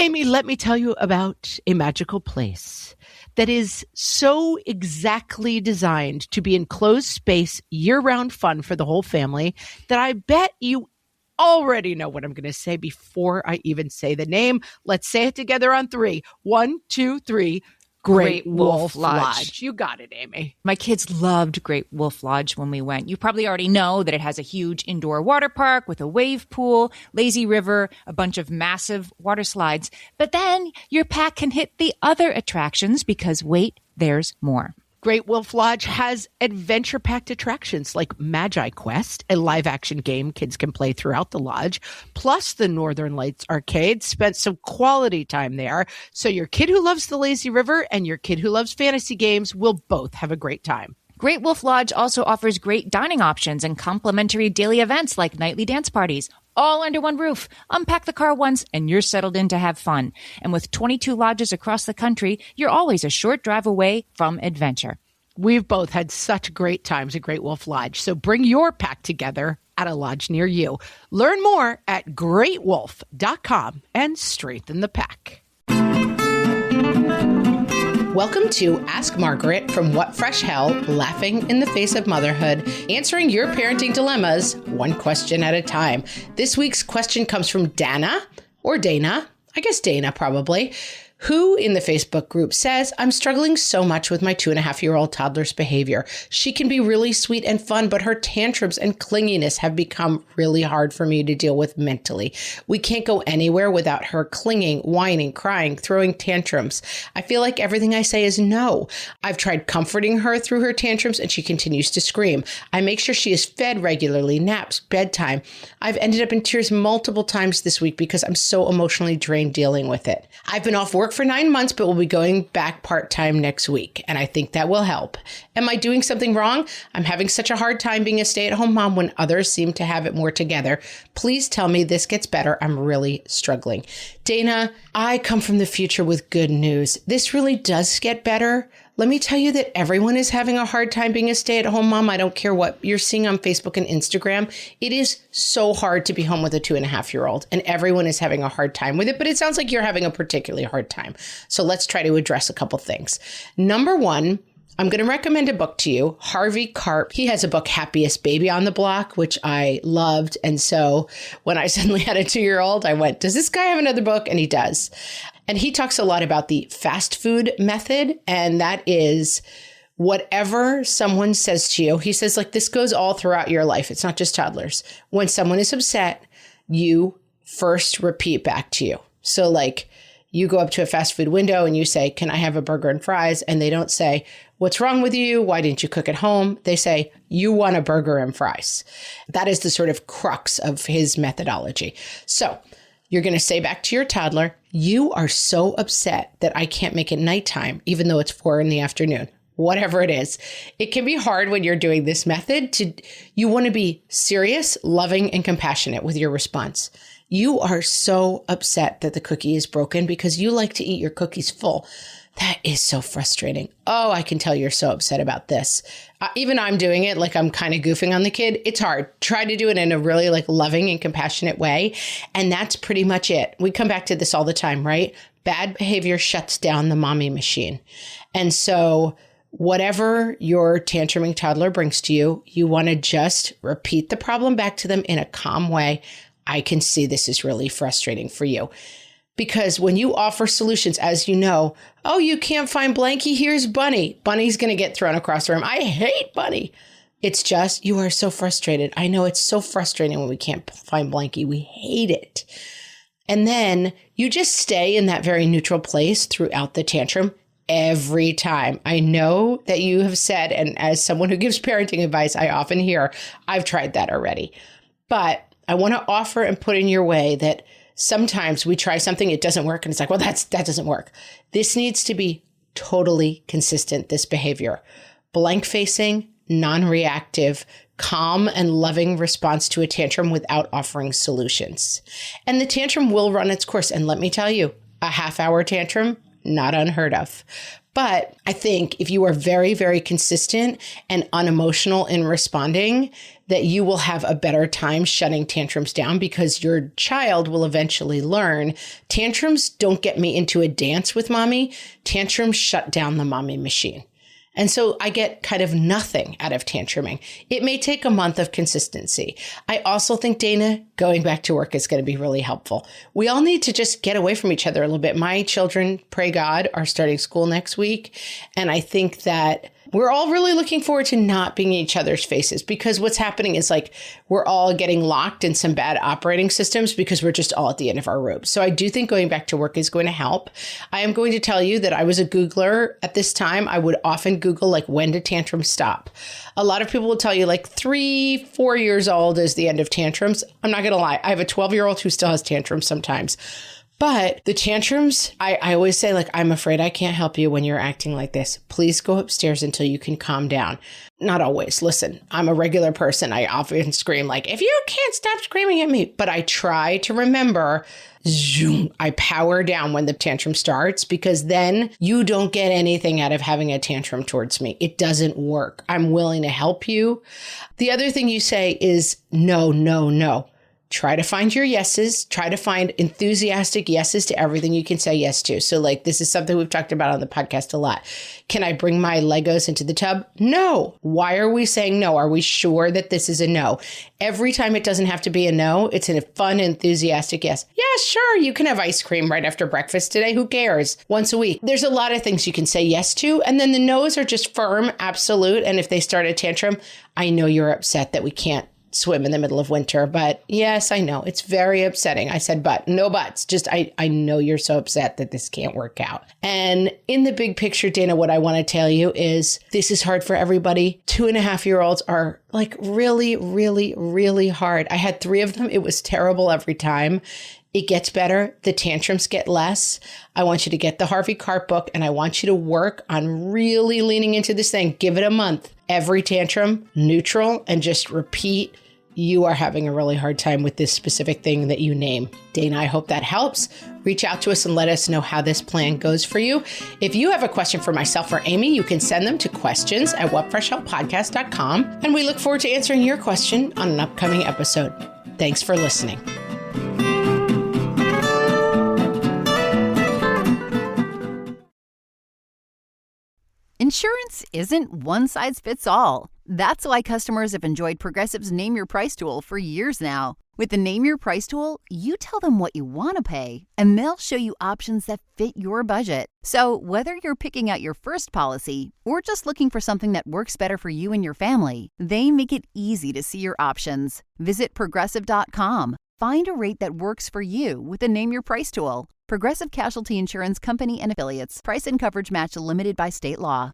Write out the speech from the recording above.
Amy, let me tell you about a magical place that is so exactly designed to be enclosed space, year-round fun for the whole family that I bet you already know what I'm going to say before I even say the name. Let's say it together on 3. 1, 2, 3. Great Wolf Lodge. You got it, Amy. My kids loved Great Wolf Lodge when we went. You probably already know that it has a huge indoor water park with a wave pool, lazy river, a bunch of massive water slides. But then your pack can hit the other attractions because wait, there's more. Great Wolf Lodge has adventure-packed attractions like Magi Quest, a live-action game kids can play throughout the lodge, plus the Northern Lights Arcade. Spent some quality time there, so your kid who loves the lazy river and your kid who loves fantasy games will both have a great time. Great Wolf Lodge also offers great dining options and complimentary daily events like nightly dance parties, all under one roof. Unpack the car once and you're settled in to have fun. And with 22 lodges across the country, you're always a short drive away from adventure. We've both had such great times at Great Wolf Lodge, so bring your pack together at a lodge near you. Learn more at greatwolf.com and strengthen the pack. Welcome to Ask Margaret from What Fresh Hell, laughing in the face of motherhood, answering your parenting dilemmas one question at a time. This week's question comes from Dana, or Dana, I guess Dana probably, who in the Facebook group says, I'm struggling so much with my 2.5-year-old toddler's behavior. She can be really sweet and fun, but her tantrums and clinginess have become really hard for me to deal with mentally. We can't go anywhere without her clinging, whining, crying, throwing tantrums. I feel like everything I say is no. I've tried comforting her through her tantrums and she continues to scream. I make sure she is fed regularly, naps, bedtime. I've ended up in tears multiple times this week because I'm so emotionally drained dealing with it. I've been off work for 9 months, but will be going back part-time next week, and I think that will help. Am I doing something wrong? I'm having such a hard time being a stay-at-home mom when others seem to have it more together. Please tell me this gets better. I'm really struggling. Dana, I come from the future with good news. This really does get better. Let me tell you that everyone is having a hard time being a stay-at-home mom. I don't care what you're seeing on Facebook and Instagram. It is so hard to be home with a 2.5-year-old, and everyone is having a hard time with it, but it sounds like you're having a particularly hard time. So let's try to address a couple things. Number one, I'm going to recommend a book to you. Harvey Karp, he has a book, Happiest Baby on the Block, which I loved. And so when I suddenly had a 2-year-old, I went, does this guy have another book? And he does. And he talks a lot about the fast food method. And that is whatever someone says to you. He says, like, this goes all throughout your life. It's not just toddlers. When someone is upset, you first repeat back to you. So like you go up to a fast food window and you say, can I have a burger and fries? And they don't say, what's wrong with you? Why didn't you cook at home? They say, you want a burger and fries. That is the sort of crux of his methodology. So you're going to say back to your toddler, you are so upset that I can't make it nighttime, even though it's 4 p.m, whatever it is. It can be hard when you're doing this method you want to be serious, loving, and compassionate with your response. You are so upset that the cookie is broken because you like to eat your cookies full. That is so frustrating. Oh, I can tell you're so upset about this. Even I'm doing it like I'm kind of goofing on the kid. It's hard. Try to do it in a really like loving and compassionate way. And that's pretty much it. We come back to this all the time, right? Bad behavior shuts down the mommy machine. And so whatever your tantruming toddler brings to you, you want to just repeat the problem back to them in a calm way. I can see this is really frustrating for you. Because when you offer solutions, as you know, oh, you can't find Blanky, here's Bunny. Bunny's going to get thrown across the room. I hate Bunny. It's just, you are so frustrated. I know it's so frustrating when we can't find Blanky. We hate it. And then you just stay in that very neutral place throughout the tantrum every time. I know that you have said, and as someone who gives parenting advice, I often hear, I've tried that already. But I want to offer and put in your way that sometimes we try something, it doesn't work, and it's like, well, that doesn't work. This needs to be totally consistent, this behavior. Blank-facing, non-reactive, calm and loving response to a tantrum without offering solutions. And the tantrum will run its course. And let me tell you, a half-hour tantrum, not unheard of. But I think if you are very, very consistent and unemotional in responding, that you will have a better time shutting tantrums down because your child will eventually learn tantrums don't get me into a dance with mommy. Tantrums shut down the mommy machine. And so I get kind of nothing out of tantruming. It may take a month of consistency. I also think, Dana, going back to work is going to be really helpful. We all need to just get away from each other a little bit. My children, pray God, are starting school next week. And I think that we're all really looking forward to not being in each other's faces, because what's happening is like we're all getting locked in some bad operating systems because we're just all at the end of our rope. So I do think going back to work is going to help. I am going to tell you that I was a Googler at this time. I would often Google like, when did tantrums stop? A lot of people will tell you like 3-4 years old is the end of tantrums. I'm not going to lie. I have a 12-year-old who still has tantrums sometimes. But the tantrums, I always say, like, I'm afraid I can't help you when you're acting like this. Please go upstairs until you can calm down. Not always. Listen, I'm a regular person. I often scream like, if you can't stop screaming at me. But I try to remember, zoom, I power down when the tantrum starts, because then you don't get anything out of having a tantrum towards me. It doesn't work. I'm willing to help you. The other thing you say is no, no, no. Try to find your yeses. Try to find enthusiastic yeses to everything you can say yes to. So like, this is something we've talked about on the podcast a lot. Can I bring my Legos into the tub? No. Why are we saying no? Are we sure that this is a no? Every time it doesn't have to be a no. It's a fun, enthusiastic yes. Yeah, sure. You can have ice cream right after breakfast today. Who cares? Once a week. There's a lot of things you can say yes to. And then the no's are just firm, absolute. And if they start a tantrum, I know you're upset that we can't swim in the middle of winter. But yes, I know it's very upsetting. I said, but no buts. Just, I know you're so upset that this can't work out. And in the big picture, Dana, what I want to tell you is this is hard for everybody. 2.5-year-olds are like really, really, really hard. I had 3 of them. It was terrible every time. It gets better. The tantrums get less. I want you to get the Harvey Karp book, and I want you to work on really leaning into this thing. Give it a month. Every tantrum, neutral, and just repeat. You are having a really hard time with this specific thing that you name. Dana, I hope that helps. Reach out to us and let us know how this plan goes for you. If you have a question for myself or Amy, you can send them to questions@whatfreshhellpodcast.com. And we look forward to answering your question on an upcoming episode. Thanks for listening. Insurance isn't one size fits all. That's why customers have enjoyed Progressive's Name Your Price tool for years now. With the Name Your Price tool, you tell them what you want to pay, and they'll show you options that fit your budget. So whether you're picking out your first policy or just looking for something that works better for you and your family, they make it easy to see your options. Visit Progressive.com. Find a rate that works for you with the Name Your Price tool. Progressive Casualty Insurance Company and Affiliates. Price and coverage match limited by state law.